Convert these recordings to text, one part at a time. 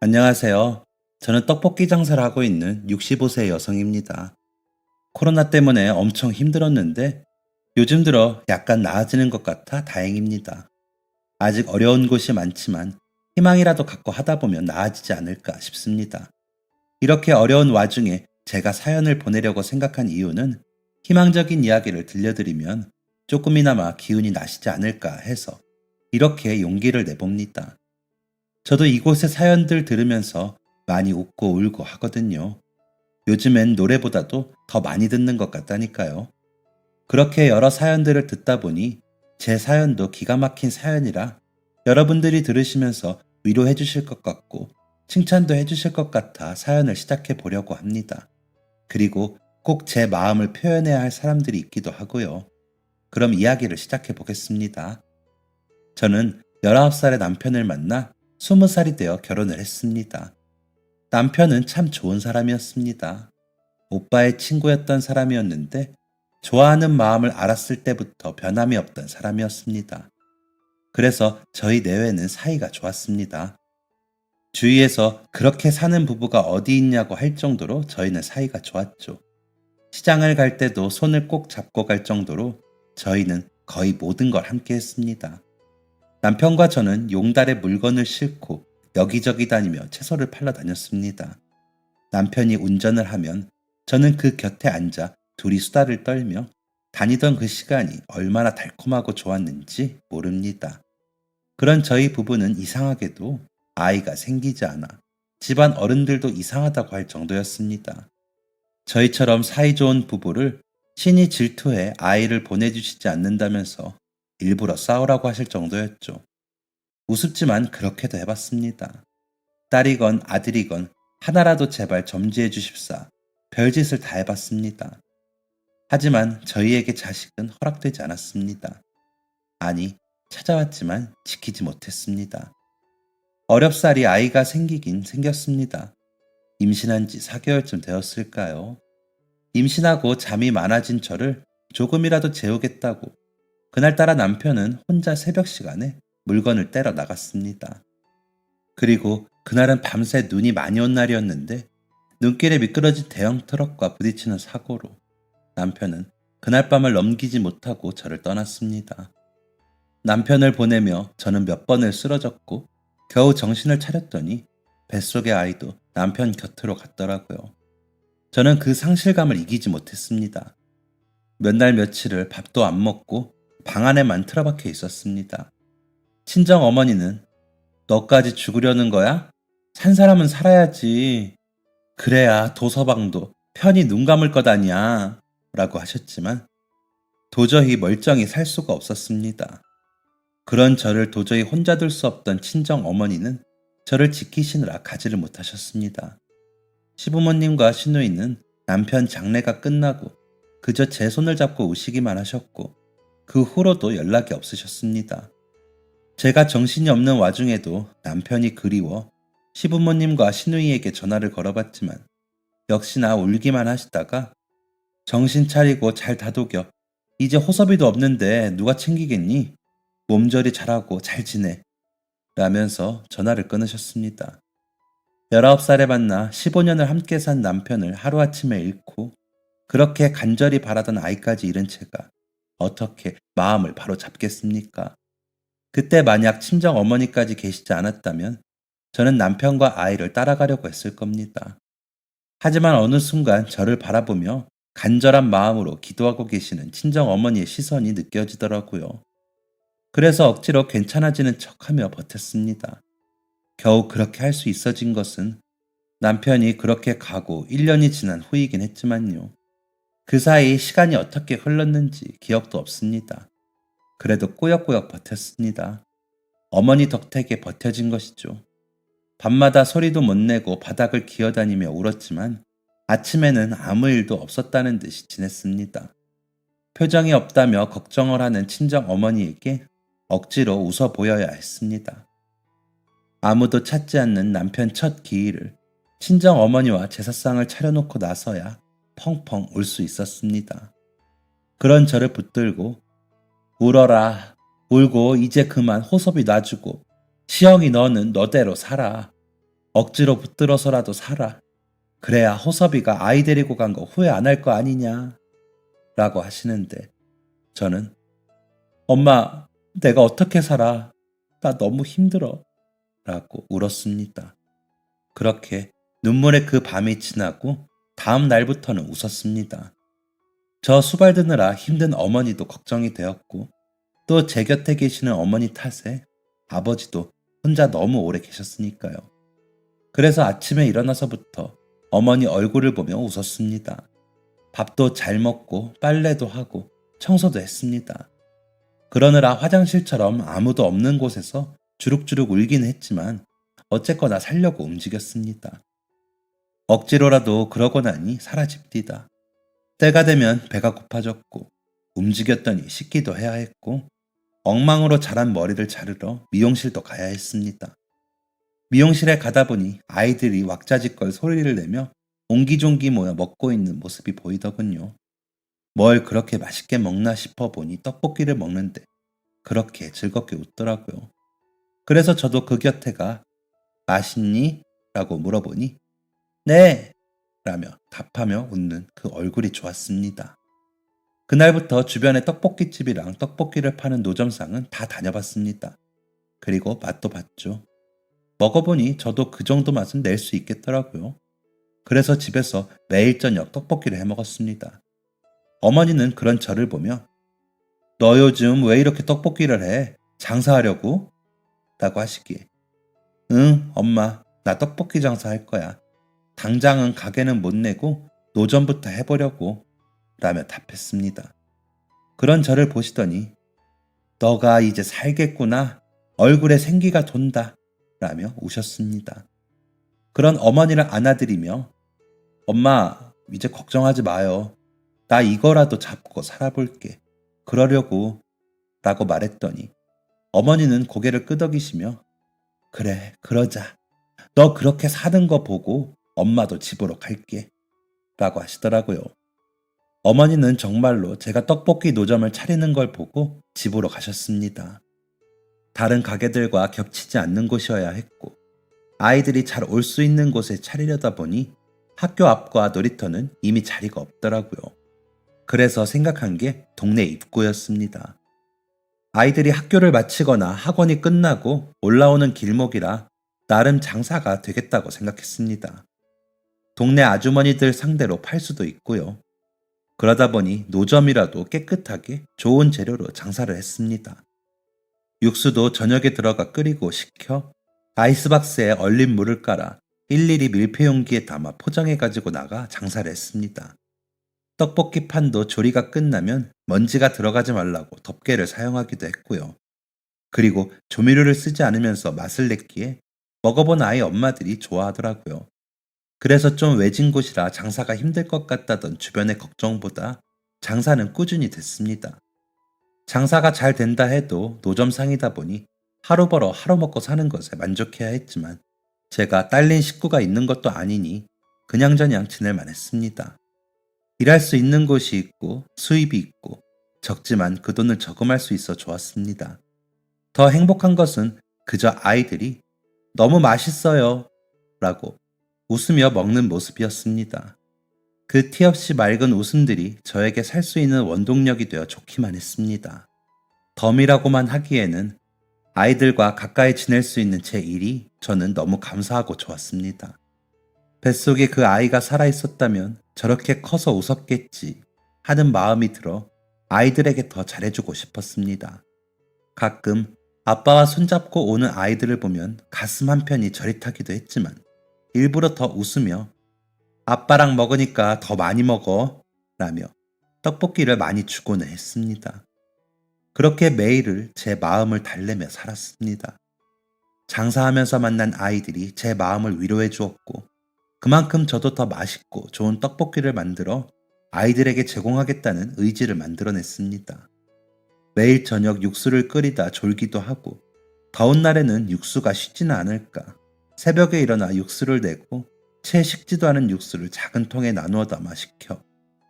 안녕하세요. 저는 떡볶이 장사를 하고 있는 65세 여성입니다. 코로나 때문에 엄청 힘들었는데 요즘 들어 약간 나아지는 것 같아 다행입니다. 아직 어려운 곳이 많지만 희망이라도 갖고 하다 보면 나아지지 않을까 싶습니다. 이렇게 어려운 와중에 제가 사연을 보내려고 생각한 이유는 희망적인 이야기를 들려드리면 조금이나마 기운이 나시지 않을까 해서 이렇게 용기를 내봅니다. 저도 이곳의 사연들 들으면서 많이 웃고 울고 하거든요. 요즘엔 노래보다도 더 많이 듣는 것 같다니까요. 그렇게 여러 사연들을 듣다 보니 제 사연도 기가 막힌 사연이라 여러분들이 들으시면서 위로해 주실 것 같고 칭찬도 해 주실 것 같아 사연을 시작해 보려고 합니다. 그리고 꼭 제 마음을 표현해야 할 사람들이 있기도 하고요. 그럼 이야기를 시작해 보겠습니다. 저는 19살의 남편을 만나 20살이 되어 결혼을 했습니다. 남편은 참 좋은 사람이었습니다. 오빠의 친구였던 사람이었는데 좋아하는 마음을 알았을 때부터 변함이 없던 사람이었습니다. 그래서 저희 내외는 사이가 좋았습니다. 주위에서 그렇게 사는 부부가 어디 있냐고 할 정도로 저희는 사이가 좋았죠. 시장을 갈 때도 손을 꼭 잡고 갈 정도로 저희는 거의 모든 걸 함께 했습니다. 남편과 저는 용달에 물건을 싣고 여기저기 다니며 채소를 팔러 다녔습니다. 남편이 운전을 하면 저는 그 곁에 앉아 둘이 수다를 떨며 다니던 그 시간이 얼마나 달콤하고 좋았는지 모릅니다. 그런 저희 부부는 이상하게도 아이가 생기지 않아 집안 어른들도 이상하다고 할 정도였습니다. 저희처럼 사이좋은 부부를 신이 질투해 아이를 보내주시지 않는다면서 일부러 싸우라고 하실 정도였죠. 우습지만 그렇게도 해봤습니다. 딸이건 아들이건 하나라도 제발 점지해 주십사. 별짓을 다 해봤습니다. 하지만 저희에게 자식은 허락되지 않았습니다. 아니, 찾아왔지만 지키지 못했습니다. 어렵사리 아이가 생기긴 생겼습니다. 임신한 지 4개월쯤 되었을까요? 임신하고 잠이 많아진 저를 조금이라도 재우겠다고 그날따라 남편은 혼자 새벽 시간에 물건을 떼러 나갔습니다. 그리고 그날은 밤새 눈이 많이 온 날이었는데 눈길에 미끄러진 대형 트럭과 부딪히는 사고로 남편은 그날 밤을 넘기지 못하고 저를 떠났습니다. 남편을 보내며 저는 몇 번을 쓰러졌고 겨우 정신을 차렸더니 뱃속의 아이도 남편 곁으로 갔더라고요. 저는 그 상실감을 이기지 못했습니다. 몇 날 며칠을 밥도 안 먹고 방 안에만 틀어박혀 있었습니다. 친정 어머니는 너까지 죽으려는 거야? 산 사람은 살아야지. 그래야 도서방도 편히 눈 감을 것 아니야. 라고 하셨지만 도저히 멀쩡히 살 수가 없었습니다. 그런 저를 도저히 혼자 둘 수 없던 친정 어머니는 저를 지키시느라 가지를 못하셨습니다. 시부모님과 시누이는 남편 장례가 끝나고 그저 제 손을 잡고 우시기만 하셨고 그 후로도 연락이 없으셨습니다. 제가 정신이 없는 와중에도 남편이 그리워 시부모님과 시누이에게 전화를 걸어봤지만 역시나 울기만 하시다가 정신 차리고 잘 다독여. 이제 호섭이도 없는데 누가 챙기겠니? 몸조리 잘하고 잘 지내. 라면서 전화를 끊으셨습니다. 19살에 만나 15년을 함께 산 남편을 하루아침에 잃고 그렇게 간절히 바라던 아이까지 잃은 제가 어떻게 마음을 바로 잡겠습니까? 그때 만약 친정 어머니까지 계시지 않았다면 저는 남편과 아이를 따라가려고 했을 겁니다. 하지만 어느 순간 저를 바라보며 간절한 마음으로 기도하고 계시는 친정 어머니의 시선이 느껴지더라고요. 그래서 억지로 괜찮아지는 척하며 버텼습니다. 겨우 그렇게 할 수 있어진 것은 남편이 그렇게 가고 1년이 지난 후이긴 했지만요. 그 사이 시간이 어떻게 흘렀는지 기억도 없습니다. 그래도 꾸역꾸역 버텼습니다. 어머니 덕택에 버텨진 것이죠. 밤마다 소리도 못 내고 바닥을 기어다니며 울었지만 아침에는 아무 일도 없었다는 듯이 지냈습니다. 표정이 없다며 걱정을 하는 친정 어머니에게 억지로 웃어 보여야 했습니다. 아무도 찾지 않는 남편 첫 기일을 친정 어머니와 제사상을 차려놓고 나서야 펑펑 울 수 있었습니다. 그런 저를 붙들고 울어라. 울고 이제 그만 호섭이 놔주고 시영이 너는 너대로 살아. 억지로 붙들어서라도 살아. 그래야 호섭이가 아이 데리고 간 거 후회 안 할 거 아니냐. 라고 하시는데 저는 엄마, 내가 어떻게 살아? 나 너무 힘들어. 라고 울었습니다. 그렇게 눈물의 그 밤이 지나고 다음 날부터는 웃었습니다. 저 수발드느라 힘든 어머니도 걱정이 되었고 또 제 곁에 계시는 어머니 탓에 아버지도 혼자 너무 오래 계셨으니까요. 그래서 아침에 일어나서부터 어머니 얼굴을 보며 웃었습니다. 밥도 잘 먹고 빨래도 하고 청소도 했습니다. 그러느라 화장실처럼 아무도 없는 곳에서 주룩주룩 울긴 했지만 어쨌거나 살려고 움직였습니다. 억지로라도 그러고 나니 사라집디다. 때가 되면 배가 고파졌고 움직였더니 씻기도 해야 했고 엉망으로 자란 머리를 자르러 미용실도 가야 했습니다. 미용실에 가다 보니 아이들이 왁자지껄 소리를 내며 옹기종기 모여 먹고 있는 모습이 보이더군요. 뭘 그렇게 맛있게 먹나 싶어 보니 떡볶이를 먹는데 그렇게 즐겁게 웃더라고요. 그래서 저도 그 곁에 가 맛있니? 라고 물어보니 네! 라며 답하며 웃는 그 얼굴이 좋았습니다. 그날부터 주변의 떡볶이집이랑 떡볶이를 파는 노점상은 다 다녀봤습니다. 그리고 맛도 봤죠. 먹어보니 저도 그 정도 맛은 낼 수 있겠더라고요. 그래서 집에서 매일 저녁 떡볶이를 해 먹었습니다. 어머니는 그런 저를 보며 너 요즘 왜 이렇게 떡볶이를 해? 장사하려고? 라고 하시기에 응, 엄마, 나 떡볶이 장사할 거야. 당장은 가게는 못 내고 노점부터 해보려고 라며 답했습니다. 그런 저를 보시더니 너가 이제 살겠구나. 얼굴에 생기가 돈다. 라며 우셨습니다. 그런 어머니를 안아드리며 엄마, 이제 걱정하지 마요. 나 이거라도 잡고 살아볼게. 그러려고 라고 말했더니 어머니는 고개를 끄덕이시며 그래, 그러자. 너 그렇게 사는 거 보고 엄마도 집으로 갈게. 라고 하시더라고요. 어머니는 정말로 제가 떡볶이 노점을 차리는 걸 보고 집으로 가셨습니다. 다른 가게들과 겹치지 않는 곳이어야 했고 아이들이 잘 올 수 있는 곳에 차리려다 보니 학교 앞과 놀이터는 이미 자리가 없더라고요. 그래서 생각한 게 동네 입구였습니다. 아이들이 학교를 마치거나 학원이 끝나고 올라오는 길목이라 나름 장사가 되겠다고 생각했습니다. 동네 아주머니들 상대로 팔 수도 있고요. 그러다 보니 노점이라도 깨끗하게 좋은 재료로 장사를 했습니다. 육수도 저녁에 들어가 끓이고 식혀 아이스박스에 얼린 물을 깔아 일일이 밀폐용기에 담아 포장해 가지고 나가 장사를 했습니다. 떡볶이 판도 조리가 끝나면 먼지가 들어가지 말라고 덮개를 사용하기도 했고요. 그리고 조미료를 쓰지 않으면서 맛을 냈기에 먹어본 아이 엄마들이 좋아하더라고요. 그래서 좀 외진 곳이라 장사가 힘들 것 같다던 주변의 걱정보다 장사는 꾸준히 됐습니다. 장사가 잘 된다 해도 노점상이다 보니 하루 벌어 하루 먹고 사는 것에 만족해야 했지만 제가 딸린 식구가 있는 것도 아니니 그냥저냥 지낼만 했습니다. 일할 수 있는 곳이 있고 수입이 있고 적지만 그 돈을 저금할 수 있어 좋았습니다. 더 행복한 것은 그저 아이들이 너무 맛있어요 라고 웃으며 먹는 모습이었습니다. 그 티 없이 맑은 웃음들이 저에게 살 수 있는 원동력이 되어 좋기만 했습니다. 덤이라고만 하기에는 아이들과 가까이 지낼 수 있는 제 일이 저는 너무 감사하고 좋았습니다. 뱃속에 그 아이가 살아있었다면 저렇게 커서 웃었겠지 하는 마음이 들어 아이들에게 더 잘해주고 싶었습니다. 가끔 아빠와 손잡고 오는 아이들을 보면 가슴 한편이 저릿하기도 했지만 일부러 더 웃으며 아빠랑 먹으니까 더 많이 먹어 라며 떡볶이를 많이 주고는 했습니다. 그렇게 매일을 제 마음을 달래며 살았습니다. 장사하면서 만난 아이들이 제 마음을 위로해 주었고 그만큼 저도 더 맛있고 좋은 떡볶이를 만들어 아이들에게 제공하겠다는 의지를 만들어냈습니다. 매일 저녁 육수를 끓이다 졸기도 하고 더운 날에는 육수가 식지는 않을까 새벽에 일어나 육수를 내고 채 식지도 않은 육수를 작은 통에 나누어 담아 식혀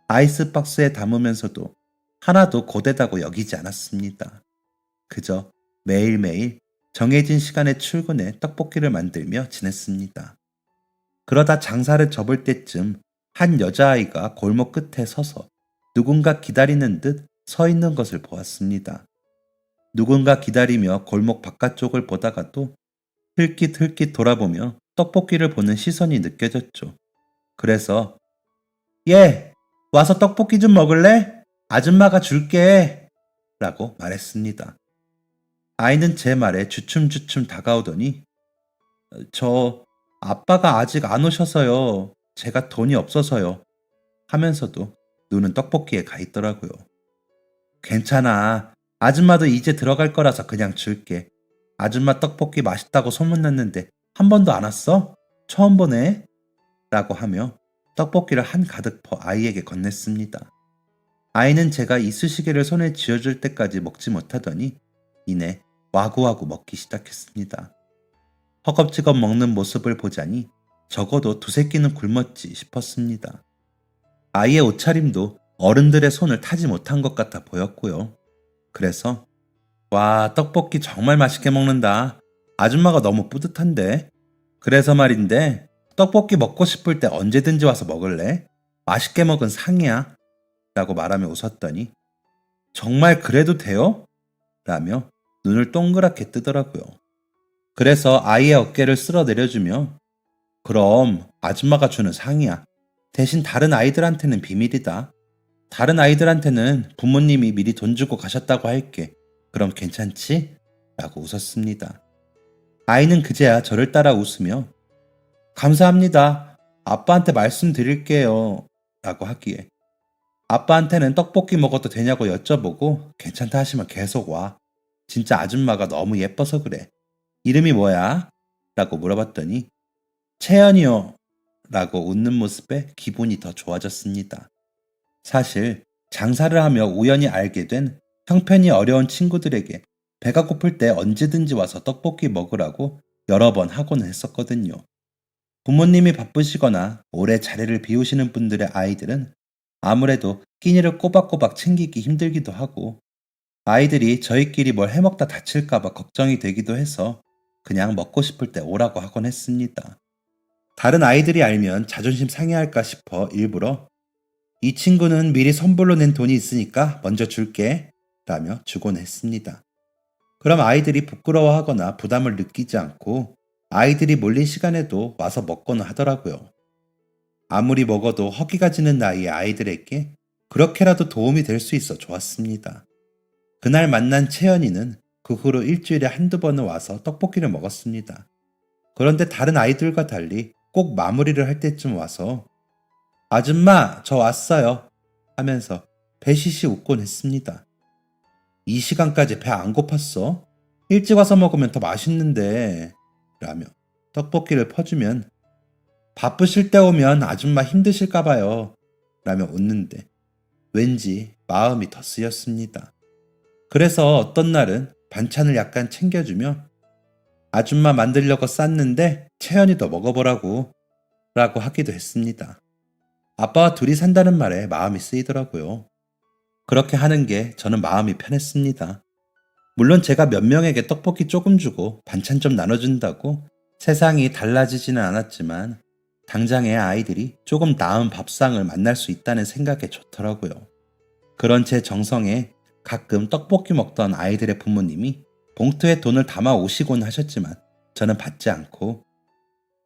아이스박스에 담으면서도 하나도 고되다고 여기지 않았습니다. 그저 매일매일 정해진 시간에 출근해 떡볶이를 만들며 지냈습니다. 그러다 장사를 접을 때쯤 한 여자아이가 골목 끝에 서서 누군가 기다리는 듯 서 있는 것을 보았습니다. 누군가 기다리며 골목 바깥쪽을 보다가도 흘깃흘깃 돌아보며 떡볶이를 보는 시선이 느껴졌죠. 그래서 "얘, 와서 떡볶이 좀 먹을래? 아줌마가 줄게." 라고 말했습니다. 아이는 제 말에 주춤주춤 다가오더니 "저 아빠가 아직 안 오셔서요. 제가 돈이 없어서요." 하면서도 눈은 떡볶이에 가 있더라고요. "괜찮아. 아줌마도 이제 들어갈 거라서 그냥 줄게. 아줌마 떡볶이 맛있다고 소문났는데 한 번도 안 왔어? 처음 보네." 라고 하며 떡볶이를 한 가득 퍼 아이에게 건넸습니다. 아이는 제가 이쑤시개를 손에 쥐어줄 때까지 먹지 못하더니 이내 와구와구 먹기 시작했습니다. 허겁지겁 먹는 모습을 보자니 적어도 두세 끼는 굶었지 싶었습니다. 아이의 옷차림도 어른들의 손을 타지 못한 것 같아 보였고요. 그래서 "와, 떡볶이 정말 맛있게 먹는다. 아줌마가 너무 뿌듯한데. 그래서 말인데 떡볶이 먹고 싶을 때 언제든지 와서 먹을래? 맛있게 먹은 상이야." 라고 말하며 웃었더니 "정말 그래도 돼요?" 라며 눈을 동그랗게 뜨더라고요. 그래서 아이의 어깨를 쓸어 내려주며 "그럼 아줌마가 주는 상이야. 대신 다른 아이들한테는 비밀이다. 다른 아이들한테는 부모님이 미리 돈 주고 가셨다고 할게. 그럼 괜찮지?" 라고 웃었습니다. 아이는 그제야 저를 따라 웃으며 "감사합니다. 아빠한테 말씀드릴게요." 라고 하기에 아빠한테는 떡볶이 먹어도 되냐고 여쭤보고 괜찮다 하시면 계속 와. 진짜 아줌마가 너무 예뻐서 그래. 이름이 뭐야? 라고 물어봤더니 채연이요. 라고 웃는 모습에 기분이 더 좋아졌습니다. 사실 장사를 하며 우연히 알게 된 형편이 어려운 친구들에게 배가 고플 때 언제든지 와서 떡볶이 먹으라고 여러 번 하곤 했었거든요. 부모님이 바쁘시거나 오래 자리를 비우시는 분들의 아이들은 아무래도 끼니를 꼬박꼬박 챙기기 힘들기도 하고 아이들이 저희끼리 뭘 해먹다 다칠까봐 걱정이 되기도 해서 그냥 먹고 싶을 때 오라고 하곤 했습니다. 다른 아이들이 알면 자존심 상해할까 싶어 일부러 "이 친구는 미리 선불로 낸 돈이 있으니까 먼저 줄게." 라며 주곤 했습니다. 그럼 아이들이 부끄러워하거나 부담을 느끼지 않고 아이들이 몰린 시간에도 와서 먹거나 하더라고요. 아무리 먹어도 허기가 지는 나이의 아이들에게 그렇게라도 도움이 될 수 있어 좋았습니다. 그날 만난 채연이는 그 후로 일주일에 한두 번은 와서 떡볶이를 먹었습니다. 그런데 다른 아이들과 달리 꼭 마무리를 할 때쯤 와서 "아줌마, 저 왔어요." 하면서 배시시 웃곤 했습니다. "이 시간까지 배 안 고팠어? 일찍 와서 먹으면 더 맛있는데." 라며 떡볶이를 퍼주면 "바쁘실 때 오면 아줌마 힘드실까봐요." 라며 웃는데 왠지 마음이 더 쓰였습니다. 그래서 어떤 날은 반찬을 약간 챙겨주며 "아줌마 만들려고 쌌는데 채연이도 먹어보라고." 라고 하기도 했습니다. 아빠와 둘이 산다는 말에 마음이 쓰이더라고요. 그렇게 하는 게 저는 마음이 편했습니다. 물론 제가 몇 명에게 떡볶이 조금 주고 반찬 좀 나눠준다고 세상이 달라지지는 않았지만 당장의 아이들이 조금 나은 밥상을 만날 수 있다는 생각에 좋더라고요. 그런 제 정성에 가끔 떡볶이 먹던 아이들의 부모님이 봉투에 돈을 담아 오시곤 하셨지만 저는 받지 않고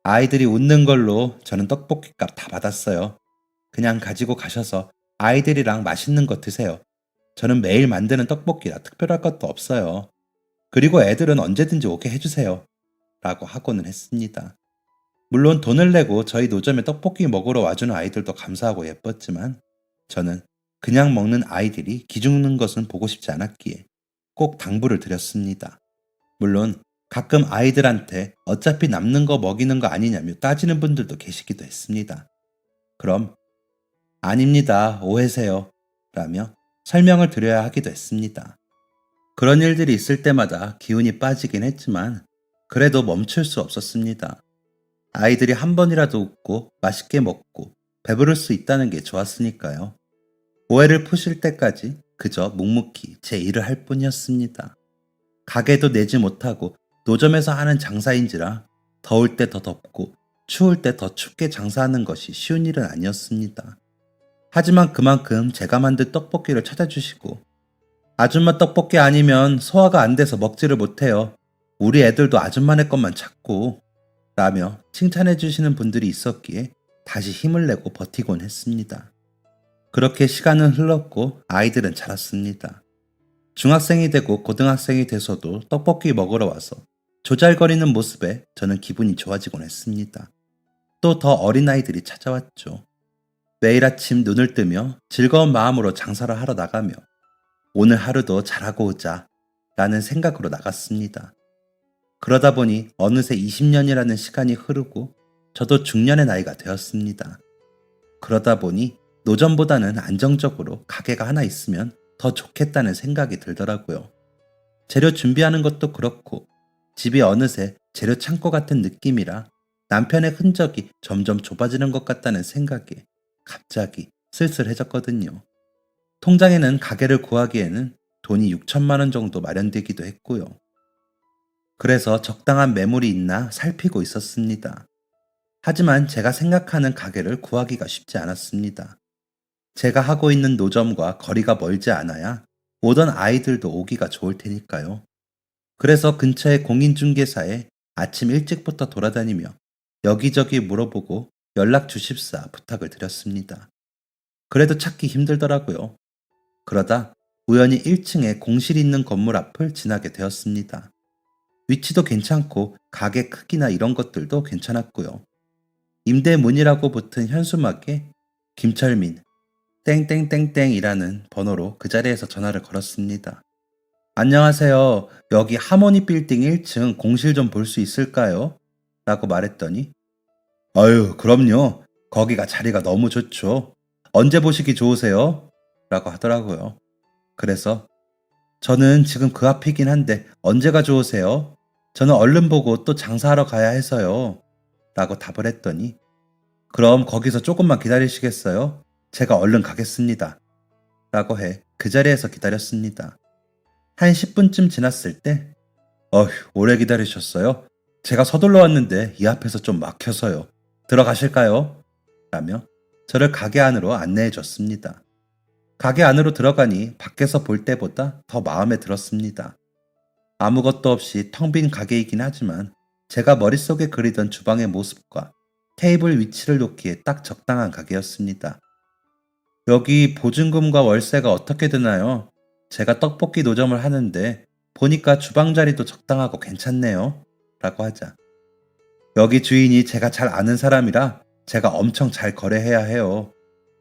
아이들이 웃는 걸로 저는 떡볶이 값 다 받았어요. "그냥 가지고 가셔서 아이들이랑 맛있는 거 드세요. 저는 매일 만드는 떡볶이라 특별할 것도 없어요. 그리고 애들은 언제든지 오게 해주세요." 라고 하고는 했습니다. 물론 돈을 내고 저희 노점에 떡볶이 먹으러 와주는 아이들도 감사하고 예뻤지만 저는 그냥 먹는 아이들이 기죽는 것은 보고 싶지 않았기에 꼭 당부를 드렸습니다. 물론 가끔 아이들한테 어차피 남는 거 먹이는 거 아니냐며 따지는 분들도 계시기도 했습니다. 그럼 "아닙니다. 오해세요." 라며 설명을 드려야 하기도 했습니다. 그런 일들이 있을 때마다 기운이 빠지긴 했지만 그래도 멈출 수 없었습니다. 아이들이 한 번이라도 웃고 맛있게 먹고 배부를 수 있다는 게 좋았으니까요. 오해를 푸실 때까지 그저 묵묵히 제 일을 할 뿐이었습니다. 가게도 내지 못하고 노점에서 하는 장사인지라 더울 때 더 덥고 추울 때 더 춥게 장사하는 것이 쉬운 일은 아니었습니다. 하지만 그만큼 제가 만든 떡볶이를 찾아주시고 아줌마 떡볶이 아니면 소화가 안 돼서 먹지를 못해요. 우리 애들도 아줌마네 것만 찾고 라며 칭찬해 주시는 분들이 있었기에 다시 힘을 내고 버티곤 했습니다. 그렇게 시간은 흘렀고 아이들은 자랐습니다. 중학생이 되고 고등학생이 돼서도 떡볶이 먹으러 와서 조잘거리는 모습에 저는 기분이 좋아지곤 했습니다. 또 더 어린아이들이 찾아왔죠. 매일 아침 눈을 뜨며 즐거운 마음으로 장사를 하러 나가며 오늘 하루도 잘하고 오자 라는 생각으로 나갔습니다. 그러다 보니 어느새 20년이라는 시간이 흐르고 저도 중년의 나이가 되었습니다. 그러다 보니 노점보다는 안정적으로 가게가 하나 있으면 더 좋겠다는 생각이 들더라고요. 재료 준비하는 것도 그렇고 집이 어느새 재료 창고 같은 느낌이라 남편의 흔적이 점점 좁아지는 것 같다는 생각에 갑자기 쓸쓸해졌거든요. 통장에는 가게를 구하기에는 돈이 6천만 원 정도 마련되기도 했고요. 그래서 적당한 매물이 있나 살피고 있었습니다. 하지만 제가 생각하는 가게를 구하기가 쉽지 않았습니다. 제가 하고 있는 노점과 거리가 멀지 않아야 오던 아이들도 오기가 좋을 테니까요. 그래서 근처의 공인중개사에 아침 일찍부터 돌아다니며 여기저기 물어보고 연락 주십사 부탁을 드렸습니다. 그래도 찾기 힘들더라고요. 그러다 우연히 1층에 공실이 있는 건물 앞을 지나게 되었습니다. 위치도 괜찮고 가게 크기나 이런 것들도 괜찮았고요. 임대문이라고 붙은 현수막에 김철민 땡땡땡땡이라는 번호로 그 자리에서 전화를 걸었습니다. 안녕하세요. 여기 하모니 빌딩 1층 공실 좀 볼 수 있을까요? 라고 말했더니 아유 그럼요. 거기가 자리가 너무 좋죠. 언제 보시기 좋으세요? 라고 하더라고요. 그래서 저는 지금 그 앞이긴 한데 언제가 좋으세요? 저는 얼른 보고 또 장사하러 가야 해서요. 라고 답을 했더니 그럼 거기서 조금만 기다리시겠어요? 제가 얼른 가겠습니다. 라고 해 그 자리에서 기다렸습니다. 한 10분쯤 지났을 때 어휴 오래 기다리셨어요? 제가 서둘러 왔는데 이 앞에서 좀 막혀서요. 들어가실까요? 라며 저를 가게 안으로 안내해 줬습니다. 가게 안으로 들어가니 밖에서 볼 때보다 더 마음에 들었습니다. 아무것도 없이 텅 빈 가게이긴 하지만 제가 머릿속에 그리던 주방의 모습과 테이블 위치를 놓기에 딱 적당한 가게였습니다. 여기 보증금과 월세가 어떻게 되나요? 제가 떡볶이 노점을 하는데 보니까 주방 자리도 적당하고 괜찮네요. 라고 하자. 여기 주인이 제가 잘 아는 사람이라 제가 엄청 잘 거래해야 해요.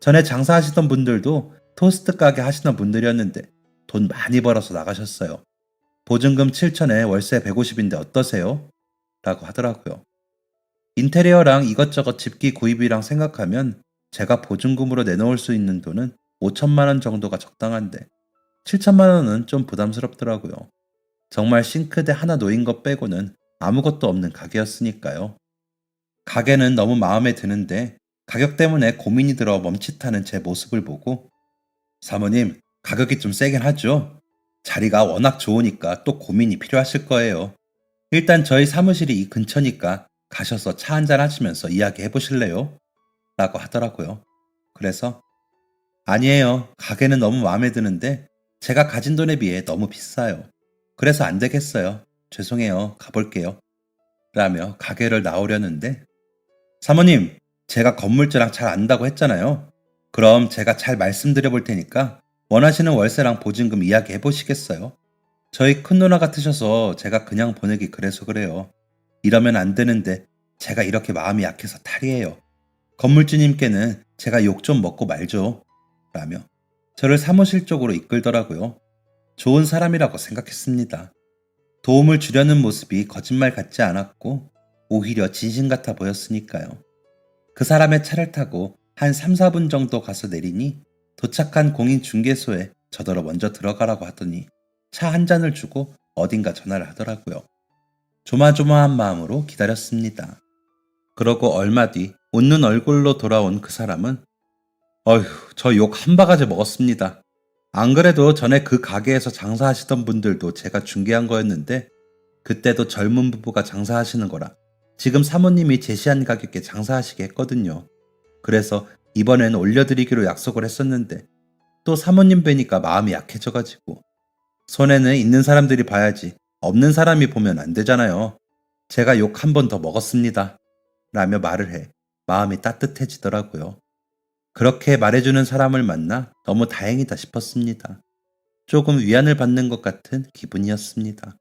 전에 장사하시던 분들도 토스트 가게 하시던 분들이었는데 돈 많이 벌어서 나가셨어요. 보증금 7천에 월세 150인데 어떠세요? 라고 하더라고요. 인테리어랑 이것저것 집기 구입이랑 생각하면 제가 보증금으로 내놓을 수 있는 돈은 5천만 원 정도가 적당한데 7천만 원은 좀 부담스럽더라고요. 정말 싱크대 하나 놓인 것 빼고는 아무것도 없는 가게였으니까요. 가게는 너무 마음에 드는데 가격 때문에 고민이 들어 멈칫하는 제 모습을 보고 사모님, 가격이 좀 세긴 하죠? 자리가 워낙 좋으니까 또 고민이 필요하실 거예요. 일단 저희 사무실이 이 근처니까 가셔서 차 한잔 하시면서 이야기해 보실래요? 라고 하더라고요. 그래서 아니에요. 가게는 너무 마음에 드는데 제가 가진 돈에 비해 너무 비싸요. 그래서 안 되겠어요. 죄송해요. 가볼게요. 라며 가게를 나오려는데 사모님, 제가 건물주랑 잘 안다고 했잖아요. 그럼 제가 잘 말씀드려 볼 테니까 원하시는 월세랑 보증금 이야기해 보시겠어요? 저희 큰 누나 같으셔서 제가 그냥 보내기 그래서 그래요. 이러면 안 되는데 제가 이렇게 마음이 약해서 탈이에요. 건물주님께는 제가 욕 좀 먹고 말죠. 라며 저를 사무실 쪽으로 이끌더라고요. 좋은 사람이라고 생각했습니다. 도움을 주려는 모습이 거짓말 같지 않았고 오히려 진심 같아 보였으니까요. 그 사람의 차를 타고 한 3, 4분 정도 가서 내리니 도착한 공인중개소에 저더러 먼저 들어가라고 하더니 차 한 잔을 주고 어딘가 전화를 하더라고요. 조마조마한 마음으로 기다렸습니다. 그러고 얼마 뒤 웃는 얼굴로 돌아온 그 사람은 어휴, 저 욕 한 바가지 먹었습니다. 안 그래도 전에 그 가게에서 장사하시던 분들도 제가 중개한 거였는데 그때도 젊은 부부가 장사하시는 거라 지금 사모님이 제시한 가격에 장사하시게 했거든요. 그래서 이번엔 올려드리기로 약속을 했었는데 또 사모님 뵈니까 마음이 약해져가지고 손해는 있는 사람들이 봐야지 없는 사람이 보면 안 되잖아요. 제가 욕 한 번 더 먹었습니다. 라며 말을 해 마음이 따뜻해지더라고요. 그렇게 말해주는 사람을 만나 너무 다행이다 싶었습니다. 조금 위안을 받는 것 같은 기분이었습니다.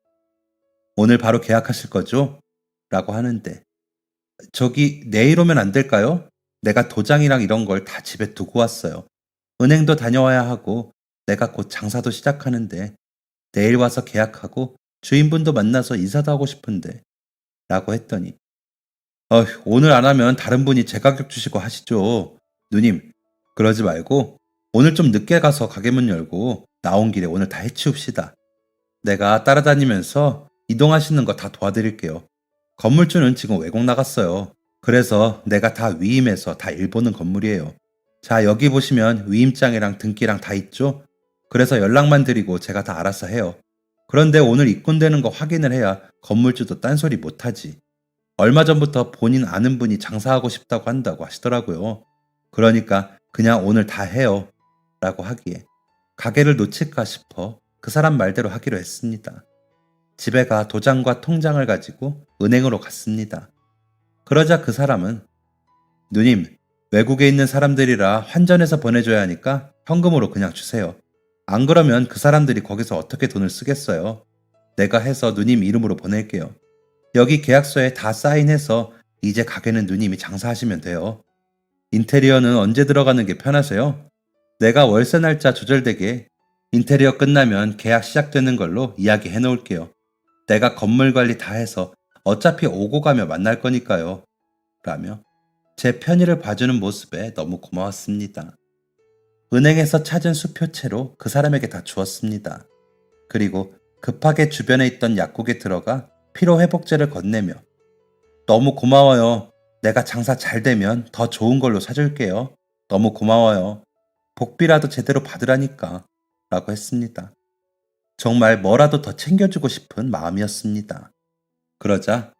오늘 바로 계약하실 거죠? 라고 하는데 저기 내일 오면 안 될까요? 내가 도장이랑 이런 걸 다 집에 두고 왔어요. 은행도 다녀와야 하고 내가 곧 장사도 시작하는데 내일 와서 계약하고 주인분도 만나서 인사도 하고 싶은데 라고 했더니 오늘 안 하면 다른 분이 제 가격 주시고 하시죠. 누님 그러지 말고 오늘 좀 늦게 가서 가게 문 열고 나온 길에 오늘 다 해치웁시다. 내가 따라다니면서 이동하시는 거 다 도와드릴게요. 건물주는 지금 외국 나갔어요. 그래서 내가 다 위임해서 다 일보는 건물이에요. 자, 여기 보시면 위임장이랑 등기랑 다 있죠? 그래서 연락만 드리고 제가 다 알아서 해요. 그런데 오늘 입금되는 거 확인을 해야 건물주도 딴소리 못하지. 얼마 전부터 본인 아는 분이 장사하고 싶다고 한다고 하시더라고요. 그러니까 그냥 오늘 다 해요. 라고 하기에 가게를 놓칠까 싶어 그 사람 말대로 하기로 했습니다. 집에 가 도장과 통장을 가지고 은행으로 갔습니다. 그러자 그 사람은 누님, 외국에 있는 사람들이라 환전해서 보내줘야 하니까 현금으로 그냥 주세요. 안 그러면 그 사람들이 거기서 어떻게 돈을 쓰겠어요. 내가 해서 누님 이름으로 보낼게요. 여기 계약서에 다 사인해서 이제 가게는 누님이 장사하시면 돼요. 인테리어는 언제 들어가는 게 편하세요? 내가 월세 날짜 조절되게 인테리어 끝나면 계약 시작되는 걸로 이야기해 놓을게요. 내가 건물 관리 다 해서 어차피 오고 가며 만날 거니까요. 라며 제 편의를 봐주는 모습에 너무 고마웠습니다. 은행에서 찾은 수표채로 그 사람에게 다 주었습니다. 그리고 급하게 주변에 있던 약국에 들어가 피로회복제를 건네며 너무 고마워요. 내가 장사 잘 되면 더 좋은 걸로 사줄게요. 너무 고마워요. 복비라도 제대로 받으라니까 라고 했습니다. 정말 뭐라도 더 챙겨주고 싶은 마음이었습니다. 그러자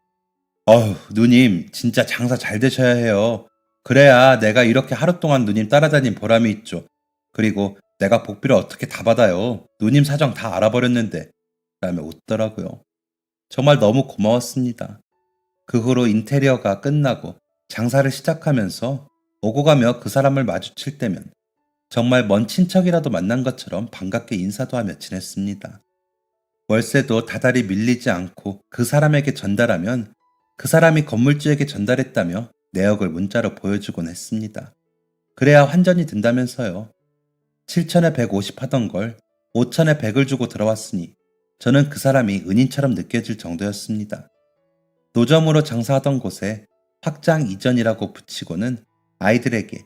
누님 진짜 장사 잘 되셔야 해요. 그래야 내가 이렇게 하루 동안 누님 따라다닌 보람이 있죠. 그리고 내가 복비를 어떻게 다 받아요. 누님 사정 다 알아버렸는데 라며 웃더라고요. 정말 너무 고마웠습니다. 그 후로 인테리어가 끝나고 장사를 시작하면서 오고 가며 그 사람을 마주칠 때면 정말 먼 친척이라도 만난 것처럼 반갑게 인사도 하며 지냈습니다. 월세도 다달이 밀리지 않고 그 사람에게 전달하면 그 사람이 건물주에게 전달했다며 내역을 문자로 보여주곤 했습니다. 그래야 환전이 된다면서요. 7천에 150 하던 걸 5천에 100을 주고 들어왔으니 저는 그 사람이 은인처럼 느껴질 정도였습니다. 노점으로 장사하던 곳에 확장 이전이라고 붙이고는 아이들에게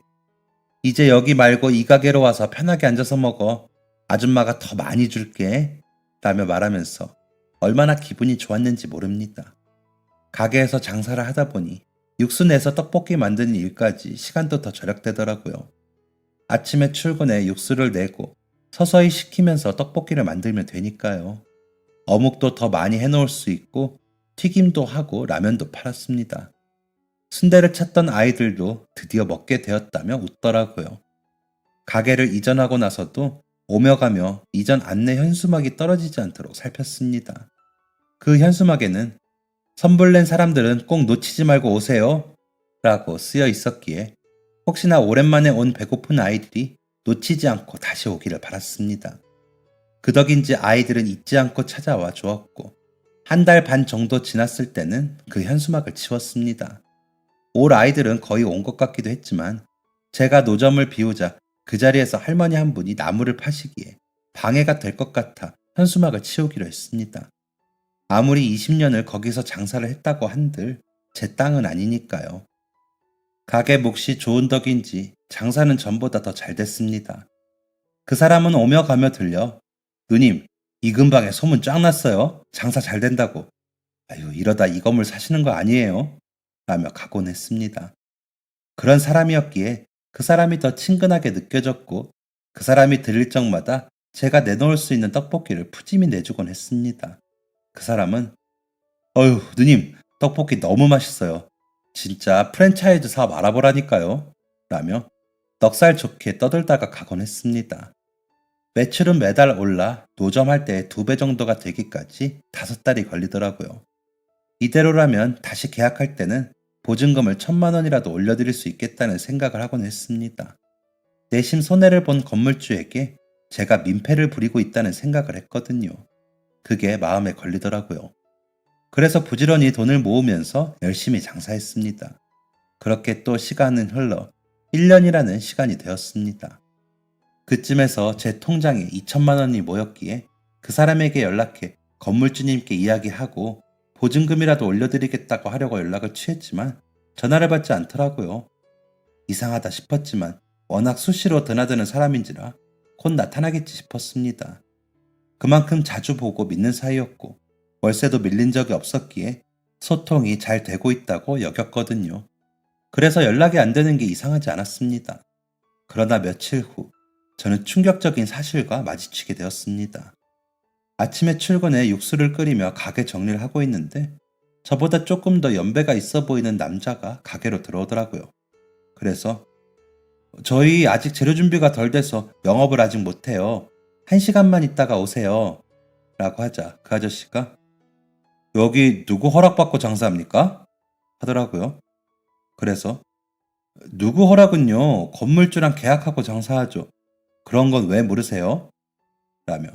이제 여기 말고 이 가게로 와서 편하게 앉아서 먹어. 아줌마가 더 많이 줄게. 라며 말하면서 얼마나 기분이 좋았는지 모릅니다. 가게에서 장사를 하다 보니 육수 내서 떡볶이 만드는 일까지 시간도 더 절약되더라고요. 아침에 출근해 육수를 내고 서서히 식히면서 떡볶이를 만들면 되니까요. 어묵도 더 많이 해놓을 수 있고 튀김도 하고 라면도 팔았습니다. 순대를 찾던 아이들도 드디어 먹게 되었다며 웃더라고요. 가게를 이전하고 나서도 오며 가며 이전 안내 현수막이 떨어지지 않도록 살폈습니다. 그 현수막에는 선불 낸 사람들은 꼭 놓치지 말고 오세요 라고 쓰여 있었기에 혹시나 오랜만에 온 배고픈 아이들이 놓치지 않고 다시 오기를 바랐습니다. 그 덕인지 아이들은 잊지 않고 찾아와 주었고 한 달 반 정도 지났을 때는 그 현수막을 치웠습니다. 올 아이들은 거의 온 것 같기도 했지만 제가 노점을 비우자 그 자리에서 할머니 한 분이 나무를 파시기에 방해가 될 것 같아 현수막을 치우기로 했습니다. 아무리 20년을 거기서 장사를 했다고 한들 제 땅은 아니니까요. 가게 몫이 좋은 덕인지 장사는 전보다 더 잘 됐습니다. 그 사람은 오며 가며 들려 누님 이 근방에 소문 쫙 났어요. 장사 잘 된다고. 아유 이러다 이 건물 사시는 거 아니에요? 라며 가곤 했습니다. 그런 사람이었기에 그 사람이 더 친근하게 느껴졌고 그 사람이 들릴 적마다 제가 내놓을 수 있는 떡볶이를 푸짐히 내주곤 했습니다. 그 사람은 어휴, 누님, 떡볶이 너무 맛있어요. 진짜 프랜차이즈 사업 알아보라니까요. 라며 넉살 좋게 떠들다가 가곤 했습니다. 매출은 매달 올라 노점할 때 2배 정도가 되기까지 5달이 걸리더라고요. 이대로라면 다시 계약할 때는 보증금을 1,000만 원이라도 올려드릴 수 있겠다는 생각을 하곤 했습니다. 내심 손해를 본 건물주에게 제가 민폐를 부리고 있다는 생각을 했거든요. 그게 마음에 걸리더라고요. 그래서 부지런히 돈을 모으면서 열심히 장사했습니다. 그렇게 또 시간은 흘러 1년이라는 시간이 되었습니다. 그쯤에서 제 통장에 2천만 원이 모였기에 그 사람에게 연락해 건물주님께 이야기하고 보증금이라도 올려드리겠다고 하려고 연락을 취했지만 전화를 받지 않더라고요. 이상하다 싶었지만 워낙 수시로 드나드는 사람인지라 곧 나타나겠지 싶었습니다. 그만큼 자주 보고 믿는 사이였고 월세도 밀린 적이 없었기에 소통이 잘 되고 있다고 여겼거든요. 그래서 연락이 안 되는 게 이상하지 않았습니다. 그러나 며칠 후 저는 충격적인 사실과 마주치게 되었습니다. 아침에 출근해 육수를 끓이며 가게 정리를 하고 있는데 저보다 조금 더 연배가 있어 보이는 남자가 가게로 들어오더라고요. 그래서 저희 아직 재료 준비가 덜 돼서 영업을 아직 못해요. 1시간만 있다가 오세요. 라고 하자 그 아저씨가 여기 누구 허락받고 장사합니까? 하더라고요. 그래서 누구 허락은요, 건물주랑 계약하고 장사하죠. 그런 건 왜 물으세요? 라며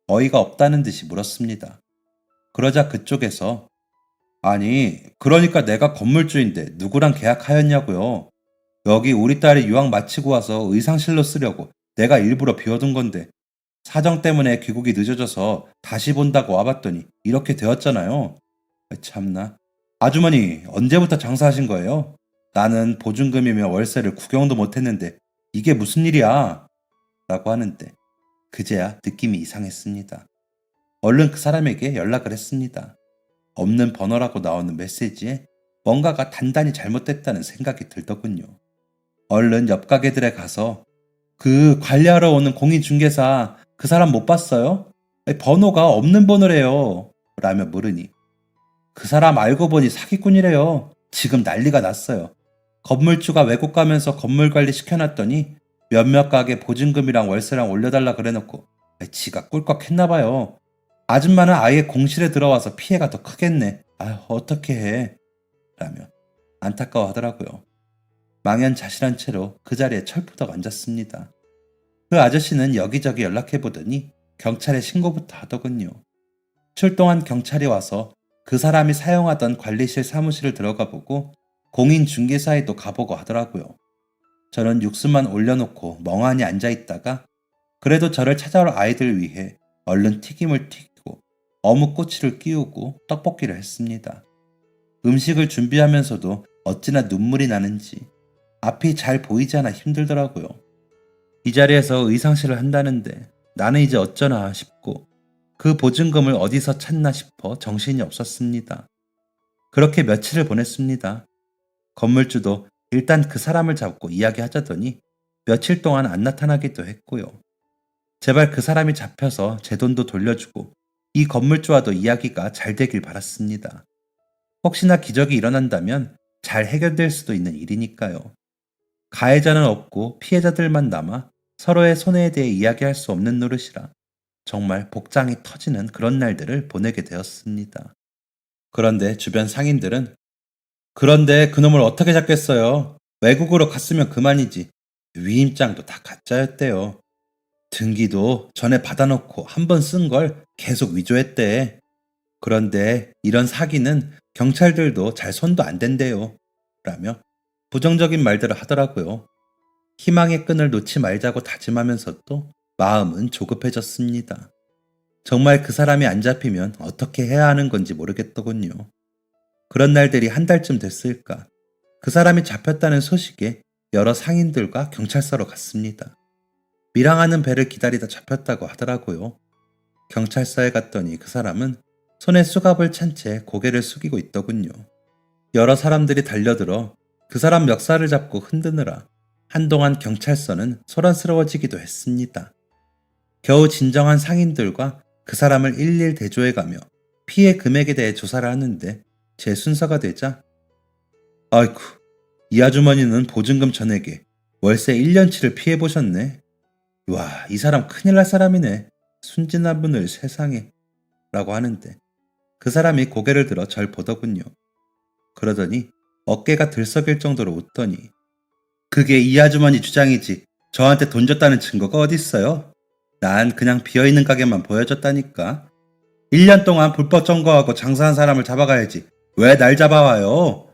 어이가 없다는 듯이 물었습니다. 그러자 그쪽에서 아니, 그러니까 내가 건물주인데 누구랑 계약하였냐고요. 여기 우리 딸이 유학 마치고 와서 의상실로 쓰려고 내가 일부러 비워둔 건데 사정 때문에 귀국이 늦어져서 다시 본다고 와봤더니 이렇게 되었잖아요. 참나. 아주머니, 언제부터 장사하신 거예요? 나는 보증금이며 월세를 구경도 못했는데 이게 무슨 일이야? 라고 하는데 그제야 느낌이 이상했습니다. 얼른 그 사람에게 연락을 했습니다. 없는 번호라고 나오는 메시지에 뭔가가 단단히 잘못됐다는 생각이 들더군요. 얼른 옆 가게들에 가서 그 관리하러 오는 공인중개사 그 사람 못 봤어요? 번호가 없는 번호래요. 라며 물으니 그 사람 알고 보니 사기꾼이래요. 지금 난리가 났어요. 건물주가 외국 가면서 건물 관리 시켜놨더니 몇몇 가게 보증금이랑 월세랑 올려달라 그래놓고 지가 꿀꺽 했나봐요. 아줌마는 아예 공실에 들어와서 피해가 더 크겠네. 아휴, 어떻게 해. 라며 안타까워하더라고요. 망연자실한 채로 그 자리에 철푸덕 앉았습니다. 그 아저씨는 여기저기 연락해보더니 경찰에 신고부터 하더군요. 출동한 경찰이 와서 그 사람이 사용하던 관리실 사무실을 들어가 보고 공인중개사에도 가보고 하더라고요. 저는 육수만 올려놓고 멍하니 앉아있다가 그래도 저를 찾아올 아이들 위해 얼른 튀김을 튀기고 어묵꼬치를 끼우고 떡볶이를 했습니다. 음식을 준비하면서도 어찌나 눈물이 나는지 앞이 잘 보이지 않아 힘들더라고요. 이 자리에서 의상실을 한다는데 나는 이제 어쩌나 싶고 그 보증금을 어디서 찾나 싶어 정신이 없었습니다. 그렇게 며칠을 보냈습니다. 건물주도 일단 그 사람을 잡고 이야기하자더니 며칠 동안 안 나타나기도 했고요. 제발 그 사람이 잡혀서 제 돈도 돌려주고 이 건물주와도 이야기가 잘 되길 바랐습니다. 혹시나 기적이 일어난다면 잘 해결될 수도 있는 일이니까요. 가해자는 없고 피해자들만 남아 서로의 손해에 대해 이야기할 수 없는 노릇이라 정말 복장이 터지는 그런 날들을 보내게 되었습니다. 그런데 주변 상인들은 그런데 그놈을 어떻게 잡겠어요? 외국으로 갔으면 그만이지. 위임장도 다 가짜였대요. 등기도 전에 받아놓고 한 번 쓴 걸 계속 위조했대. 그런데 이런 사기는 경찰들도 잘 손도 안 댄대요. 라며 부정적인 말들을 하더라고요. 희망의 끈을 놓지 말자고 다짐하면서도 마음은 조급해졌습니다. 정말 그 사람이 안 잡히면 어떻게 해야 하는 건지 모르겠더군요. 그런 날들이 한 달쯤 됐을까. 그 사람이 잡혔다는 소식에 여러 상인들과 경찰서로 갔습니다. 밀항하는 배를 기다리다 잡혔다고 하더라고요. 경찰서에 갔더니 그 사람은 손에 수갑을 찬 채 고개를 숙이고 있더군요. 여러 사람들이 달려들어 그 사람 멱살을 잡고 흔드느라 한동안 경찰서는 소란스러워지기도 했습니다. 겨우 진정한 상인들과 그 사람을 일일 대조해가며 피해 금액에 대해 조사를 하는데 제 순서가 되자 아이쿠, 이 아주머니는 보증금 전액에 월세 1년치를 피해보셨네. 와, 이 사람 큰일 날 사람이네. 순진한 분을 세상에. 라고 하는데 그 사람이 고개를 들어 절 보더군요. 그러더니 어깨가 들썩일 정도로 웃더니 그게 이 아주머니 주장이지. 저한테 돈 줬다는 증거가 어딨어요? 난 그냥 비어있는 가게만 보여줬다니까. 1년 동안 불법 점거하고 장사한 사람을 잡아가야지. 왜 날 잡아와요?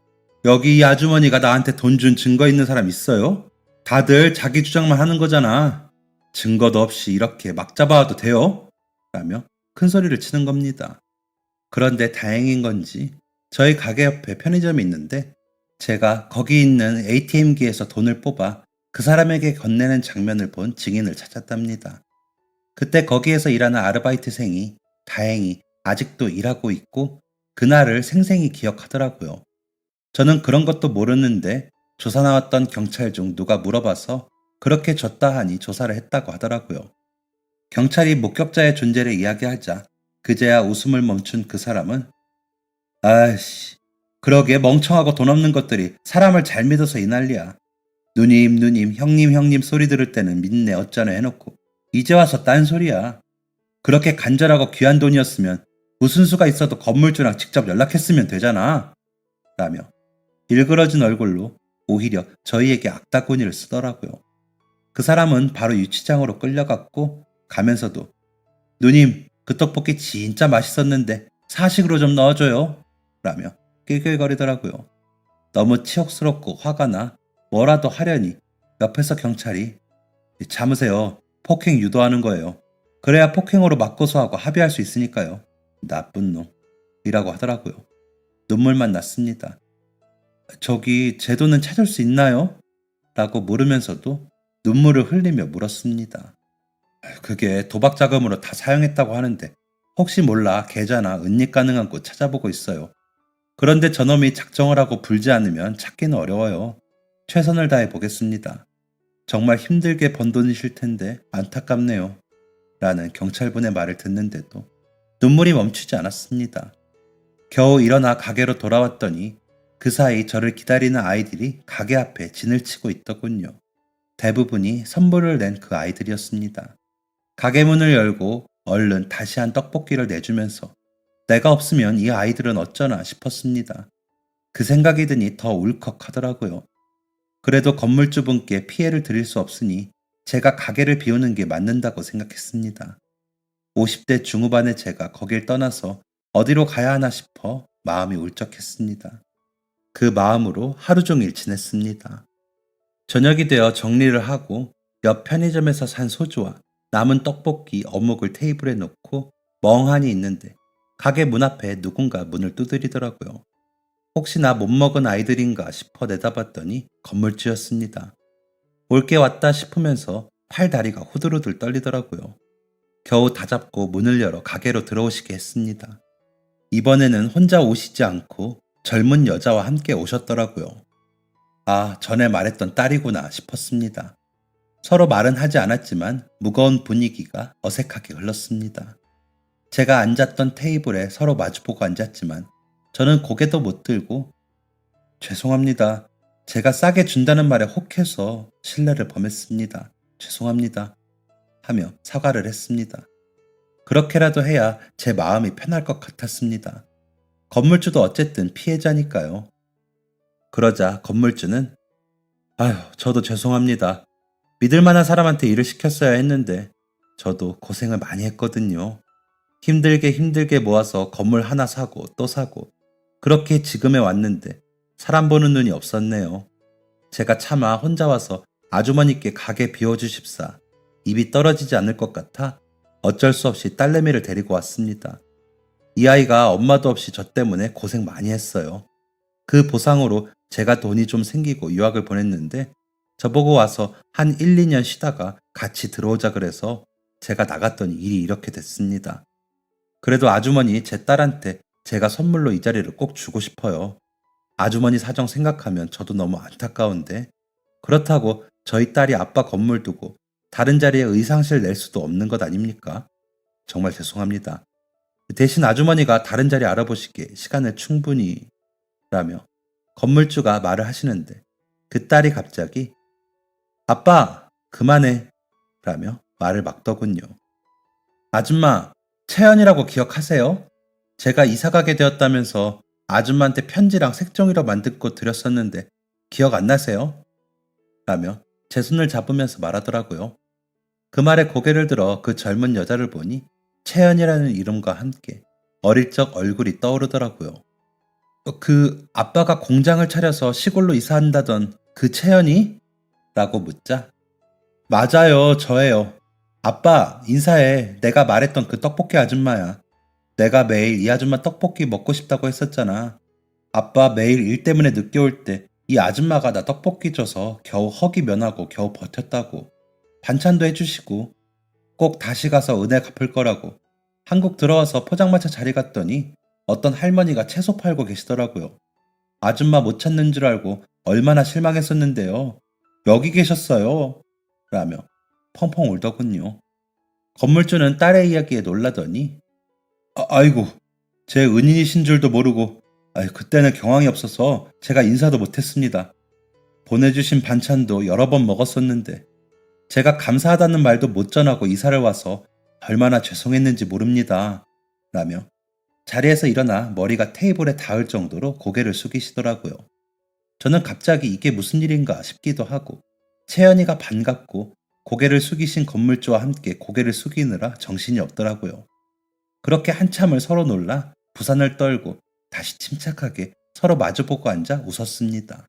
여기 이 아주머니가 나한테 돈 준 증거 있는 사람 있어요? 다들 자기 주장만 하는 거잖아. 증거도 없이 이렇게 막 잡아와도 돼요? 라며 큰 소리를 치는 겁니다. 그런데 다행인 건지 저희 가게 옆에 편의점이 있는데 제가 거기 있는 ATM기에서 돈을 뽑아 그 사람에게 건네는 장면을 본 증인을 찾았답니다. 그때 거기에서 일하는 아르바이트생이 다행히 아직도 일하고 있고 그날을 생생히 기억하더라고요. 저는 그런 것도 모르는데 조사 나왔던 경찰 중 누가 물어봐서 그렇게 줬다 하니 조사를 했다고 하더라고요. 경찰이 목격자의 존재를 이야기하자 그제야 웃음을 멈춘 그 사람은 아이씨, 그러게 멍청하고 돈 없는 것들이 사람을 잘 믿어서 이 난리야. 누님, 형님 소리 들을 때는 믿네 어쩌네 해놓고 이제 와서 딴소리야. 그렇게 간절하고 귀한 돈이었으면 무슨 수가 있어도 건물주랑 직접 연락했으면 되잖아. 라며 일그러진 얼굴로 오히려 저희에게 악다구니를 쓰더라고요. 그 사람은 바로 유치장으로 끌려갔고 가면서도 누님, 그 떡볶이 진짜 맛있었는데 사식으로 좀 넣어줘요. 라며 낄낄거리더라고요. 너무 치욕스럽고 화가 나 뭐라도 하려니 옆에서 경찰이 참으세요. 폭행 유도하는 거예요. 그래야 폭행으로 맞고소하고 합의할 수 있으니까요. 나쁜 놈. 이라고 하더라고요. 눈물만 났습니다. 저기 제 돈은 찾을 수 있나요? 라고 물으면서도 눈물을 흘리며 물었습니다. 그게 도박 자금으로 다 사용했다고 하는데 혹시 몰라 계좌나 은닉 가능한 곳 찾아보고 있어요. 그런데 저놈이 작정을 하고 불지 않으면 찾기는 어려워요. 최선을 다해 보겠습니다. 정말 힘들게 번 돈이실 텐데 안타깝네요. 라는 경찰분의 말을 듣는데도 눈물이 멈추지 않았습니다. 겨우 일어나 가게로 돌아왔더니 그 사이 저를 기다리는 아이들이 가게 앞에 진을 치고 있더군요. 대부분이 선물을 낸 그 아이들이었습니다. 가게 문을 열고 얼른 다시 한 떡볶이를 내주면서 내가 없으면 이 아이들은 어쩌나 싶었습니다. 그 생각이 드니 더 울컥하더라고요. 그래도 건물주분께 피해를 드릴 수 없으니 제가 가게를 비우는 게 맞는다고 생각했습니다. 50대 중후반의 제가 거길 떠나서 어디로 가야 하나 싶어 마음이 울적했습니다. 그 마음으로 하루 종일 지냈습니다. 저녁이 되어 정리를 하고 옆 편의점에서 산 소주와 남은 떡볶이, 어묵을 테이블에 놓고 멍하니 있는데 가게 문 앞에 누군가 문을 두드리더라고요. 혹시나 못 먹은 아이들인가 싶어 내다봤더니 건물주였습니다. 올게 왔다 싶으면서 팔 다리가 후들후들 떨리더라고요. 겨우 다잡고 문을 열어 가게로 들어오시게 했습니다. 이번에는 혼자 오시지 않고 젊은 여자와 함께 오셨더라고요. 아, 전에 말했던 딸이구나 싶었습니다. 서로 말은 하지 않았지만 무거운 분위기가 어색하게 흘렀습니다. 제가 앉았던 테이블에 서로 마주보고 앉았지만 저는 고개도 못 들고 죄송합니다. 제가 싸게 준다는 말에 혹해서 실례를 범했습니다. 죄송합니다. 하며 사과를 했습니다. 그렇게라도 해야 제 마음이 편할 것 같았습니다. 건물주도 어쨌든 피해자니까요. 그러자 건물주는 아휴, 저도 죄송합니다. 믿을 만한 사람한테 일을 시켰어야 했는데 저도 고생을 많이 했거든요. 힘들게 모아서 건물 하나 사고 또 사고 그렇게 지금에 왔는데 사람 보는 눈이 없었네요. 제가 차마 혼자 와서 아주머니께 가게 비워주십사 입이 떨어지지 않을 것 같아 어쩔 수 없이 딸내미를 데리고 왔습니다. 이 아이가 엄마도 없이 저 때문에 고생 많이 했어요. 그 보상으로 제가 돈이 좀 생기고 유학을 보냈는데 저보고 와서 한 1, 2년 쉬다가 같이 들어오자 그래서 제가 나갔더니 일이 이렇게 됐습니다. 그래도 아주머니 제 딸한테 제가 선물로 이 자리를 꼭 주고 싶어요. 아주머니 사정 생각하면 저도 너무 안타까운데 그렇다고 저희 딸이 아빠 건물 두고 다른 자리에 의상실 낼 수도 없는 것 아닙니까? 정말 죄송합니다. 대신 아주머니가 다른 자리 알아보시기에 시간을 충분히 라며 건물주가 말을 하시는데 그 딸이 갑자기 아빠 그만해 라며 말을 막더군요. 아줌마 채연이라고 기억하세요? 제가 이사 가게 되었다면서 아줌마한테 편지랑 색종이로 만든 꽃 드렸었는데 기억 안 나세요? 라며 제 손을 잡으면서 말하더라고요. 그 말에 고개를 들어 그 젊은 여자를 보니 채연이라는 이름과 함께 어릴 적 얼굴이 떠오르더라고요. 그 아빠가 공장을 차려서 시골로 이사한다던 그 채연이? 라고 묻자 맞아요, 저예요. 아빠, 인사해. 내가 말했던 그 떡볶이 아줌마야. 내가 매일 이 아줌마 떡볶이 먹고 싶다고 했었잖아. 아빠 매일 일 때문에 늦게 올 때 이 아줌마가 나 떡볶이 줘서 겨우 허기 면하고 겨우 버텼다고. 반찬도 해주시고 꼭 다시 가서 은혜 갚을 거라고. 한국 들어와서 포장마차 자리 갔더니 어떤 할머니가 채소 팔고 계시더라고요. 아줌마 못 찾는 줄 알고 얼마나 실망했었는데요. 여기 계셨어요. 라며 펑펑 울더군요. 건물주는 딸의 이야기에 놀라더니 아이고 제 은인이신 줄도 모르고 그때는 경황이 없어서 제가 인사도 못했습니다. 보내주신 반찬도 여러 번 먹었었는데 제가 감사하다는 말도 못 전하고 이사를 와서 얼마나 죄송했는지 모릅니다. 라며 자리에서 일어나 머리가 테이블에 닿을 정도로 고개를 숙이시더라고요. 저는 갑자기 이게 무슨 일인가 싶기도 하고 채연이가 반갑고 고개를 숙이신 건물주와 함께 고개를 숙이느라 정신이 없더라고요. 그렇게 한참을 서로 놀라 부산을 떨고 다시 침착하게 서로 마주보고 앉아 웃었습니다.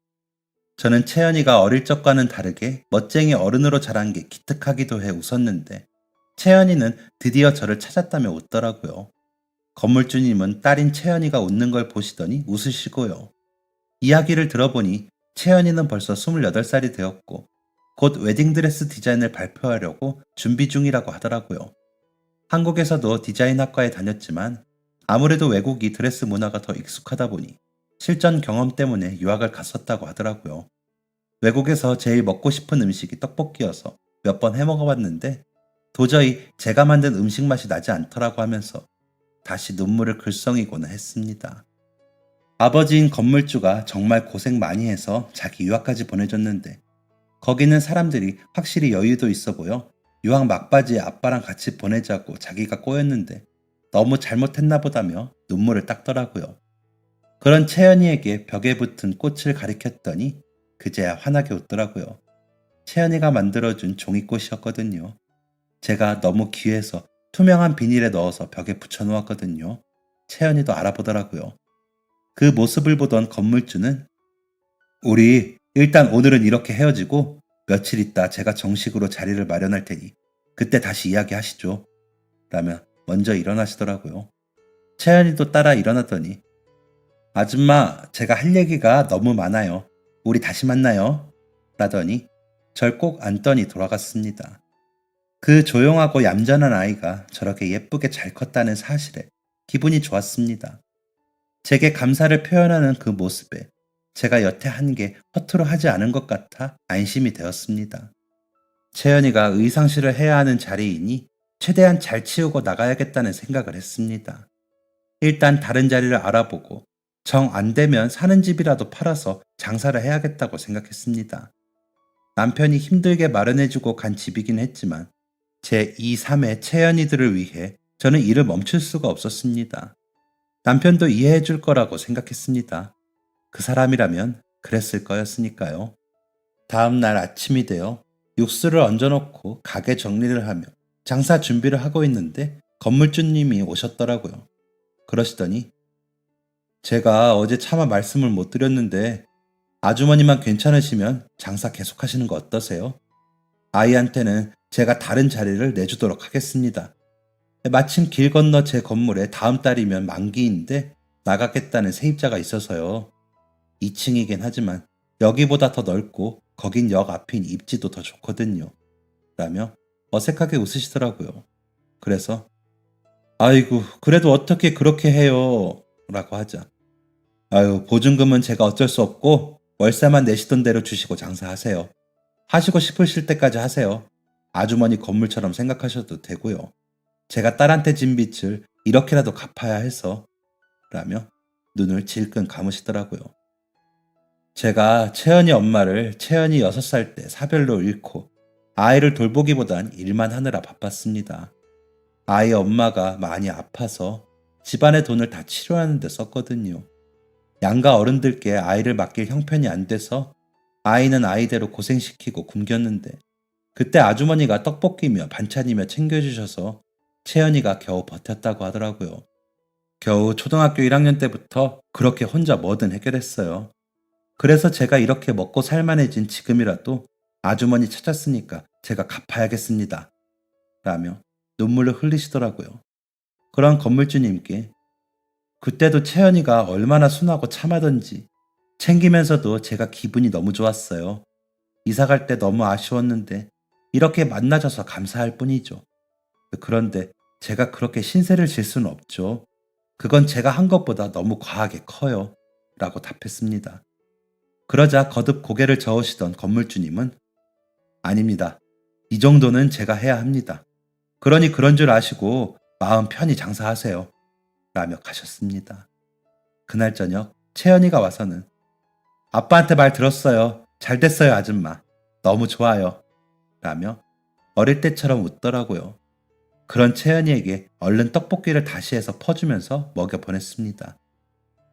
저는 채연이가 어릴 적과는 다르게 멋쟁이 어른으로 자란 게 기특하기도 해 웃었는데 채연이는 드디어 저를 찾았다며 웃더라고요. 건물주님은 딸인 채연이가 웃는 걸 보시더니 웃으시고요. 이야기를 들어보니 채연이는 벌써 28살이 되었고 곧 웨딩드레스 디자인을 발표하려고 준비 중이라고 하더라고요. 한국에서도 디자인학과에 다녔지만 아무래도 외국이 드레스 문화가 더 익숙하다 보니 실전 경험 때문에 유학을 갔었다고 하더라고요. 외국에서 제일 먹고 싶은 음식이 떡볶이여서 몇 번 해먹어봤는데 도저히 제가 만든 음식 맛이 나지 않더라고 하면서 다시 눈물을 글썽이고는 했습니다. 아버지인 건물주가 정말 고생 많이 해서 자기 유학까지 보내줬는데 거기는 사람들이 확실히 여유도 있어 보여 유학 막바지에 아빠랑 같이 보내자고 자기가 꼬였는데 너무 잘못했나 보다며 눈물을 닦더라고요. 그런 채연이에게 벽에 붙은 꽃을 가리켰더니 그제야 환하게 웃더라고요. 채연이가 만들어준 종이꽃이었거든요. 제가 너무 귀해서 투명한 비닐에 넣어서 벽에 붙여놓았거든요. 채연이도 알아보더라고요. 그 모습을 보던 건물주는 우리 일단 오늘은 이렇게 헤어지고 며칠 있다 제가 정식으로 자리를 마련할 테니 그때 다시 이야기하시죠. 라며 먼저 일어나시더라고요. 채연이도 따라 일어나더니 아줌마 제가 할 얘기가 너무 많아요. 우리 다시 만나요. 라더니 절 꼭 안더니 돌아갔습니다. 그 조용하고 얌전한 아이가 저렇게 예쁘게 잘 컸다는 사실에 기분이 좋았습니다. 제게 감사를 표현하는 그 모습에 제가 여태 한 게 허투루 하지 않은 것 같아 안심이 되었습니다. 채연이가 의상실을 해야 하는 자리이니 최대한 잘 치우고 나가야겠다는 생각을 했습니다. 일단 다른 자리를 알아보고 정 안 되면 사는 집이라도 팔아서 장사를 해야겠다고 생각했습니다. 남편이 힘들게 마련해주고 간 집이긴 했지만 제 2, 3의 채연이들을 위해 저는 일을 멈출 수가 없었습니다. 남편도 이해해 줄 거라고 생각했습니다. 그 사람이라면 그랬을 거였으니까요. 다음 날 아침이 되어 육수를 얹어놓고 가게 정리를 하며 장사 준비를 하고 있는데 건물주님이 오셨더라고요. 그러시더니 제가 어제 차마 말씀을 못 드렸는데 아주머니만 괜찮으시면 장사 계속하시는 거 어떠세요? 아이한테는 제가 다른 자리를 내주도록 하겠습니다. 마침 길 건너 제 건물에 다음 달이면 만기인데 나가겠다는 세입자가 있어서요. 2층이긴 하지만 여기보다 더 넓고 거긴 역 앞인 입지도 더 좋거든요. 라며 어색하게 웃으시더라고요. 그래서 아이고 그래도 어떻게 그렇게 해요? 라고 하자 아유 보증금은 제가 어쩔 수 없고 월세만 내시던 대로 주시고 장사하세요. 하시고 싶으실 때까지 하세요. 아주머니 건물처럼 생각하셔도 되고요. 제가 딸한테 진 빚을 이렇게라도 갚아야 해서 라며 눈을 질끈 감으시더라고요. 제가 채연이 엄마를 채연이 6살 때 사별로 잃고 아이를 돌보기보단 일만 하느라 바빴습니다. 아이 엄마가 많이 아파서 집안의 돈을 다 치료하는 데 썼거든요. 양가 어른들께 아이를 맡길 형편이 안 돼서 아이는 아이대로 고생시키고 굶겼는데 그때 아주머니가 떡볶이며 반찬이며 챙겨주셔서 채연이가 겨우 버텼다고 하더라고요. 겨우 초등학교 1학년 때부터 그렇게 혼자 뭐든 해결했어요. 그래서 제가 이렇게 먹고 살만해진 지금이라도 아주머니 찾았으니까 제가 갚아야겠습니다. 라며 눈물을 흘리시더라고요. 그런 건물주님께 그때도 채연이가 얼마나 순하고 참하던지 챙기면서도 제가 기분이 너무 좋았어요. 이사 갈 때 너무 아쉬웠는데 이렇게 만나줘서 감사할 뿐이죠. 그런데 제가 그렇게 신세를 질 수는 없죠. 그건 제가 한 것보다 너무 과하게 커요. 라고 답했습니다. 그러자 거듭 고개를 저으시던 건물주님은 아닙니다. 이 정도는 제가 해야 합니다. 그러니 그런 줄 아시고 마음 편히 장사하세요. 라며 가셨습니다. 그날 저녁 채연이가 와서는 아빠한테 말 들었어요. 잘 됐어요, 아줌마. 너무 좋아요. 라며 어릴 때처럼 웃더라고요. 그런 채연이에게 얼른 떡볶이를 다시 해서 퍼주면서 먹여 보냈습니다.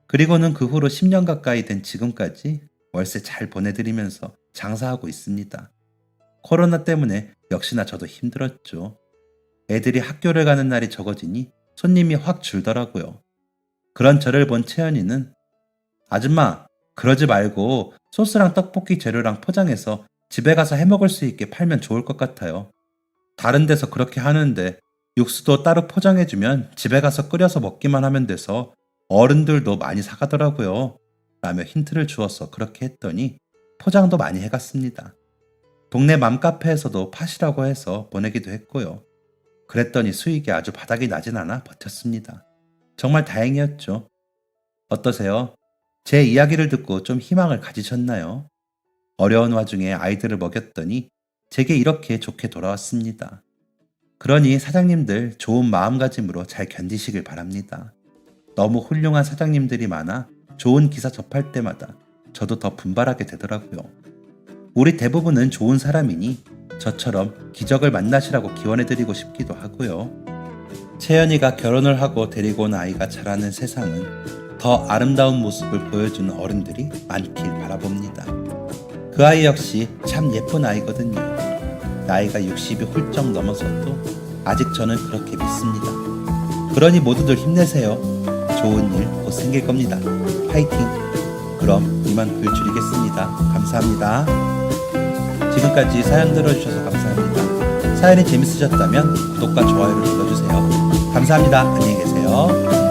그리고는 그 후로 10년 가까이 된 지금까지 월세 잘 보내드리면서 장사하고 있습니다. 코로나 때문에 역시나 저도 힘들었죠. 애들이 학교를 가는 날이 적어지니 손님이 확 줄더라고요. 그런 저를 본 채연이는 아줌마, 그러지 말고 소스랑 떡볶이 재료랑 포장해서 집에 가서 해먹을 수 있게 팔면 좋을 것 같아요. 다른 데서 그렇게 하는데 육수도 따로 포장해주면 집에 가서 끓여서 먹기만 하면 돼서 어른들도 많이 사가더라고요. 라며 힌트를 주어서 그렇게 했더니 포장도 많이 해갔습니다. 동네 맘카페에서도 파시라고 해서 보내기도 했고요. 그랬더니 수익이 아주 바닥이 나진 않아 버텼습니다. 정말 다행이었죠. 어떠세요? 제 이야기를 듣고 좀 희망을 가지셨나요? 어려운 와중에 아이들을 먹였더니 제게 이렇게 좋게 돌아왔습니다. 그러니 사장님들 좋은 마음가짐으로 잘 견디시길 바랍니다. 너무 훌륭한 사장님들이 많아 좋은 기사 접할 때마다 저도 더 분발하게 되더라고요. 우리 대부분은 좋은 사람이니 저처럼 기적을 만나시라고 기원해드리고 싶기도 하고요. 채연이가 결혼을 하고 데리고 온 아이가 자라는 세상은 더 아름다운 모습을 보여주는 어른들이 많길 바라봅니다. 그 아이 역시 참 예쁜 아이거든요. 나이가 60이 훌쩍 넘어서도 아직 저는 그렇게 믿습니다. 그러니 모두들 힘내세요. 좋은 일 곧 생길 겁니다. 파이팅! 그럼 이만 글 줄이겠습니다. 감사합니다. 지금까지 사연 들어주셔서 감사합니다. 사연이 재밌으셨다면 구독과 좋아요를 눌러주세요. 감사합니다. 안녕히 계세요.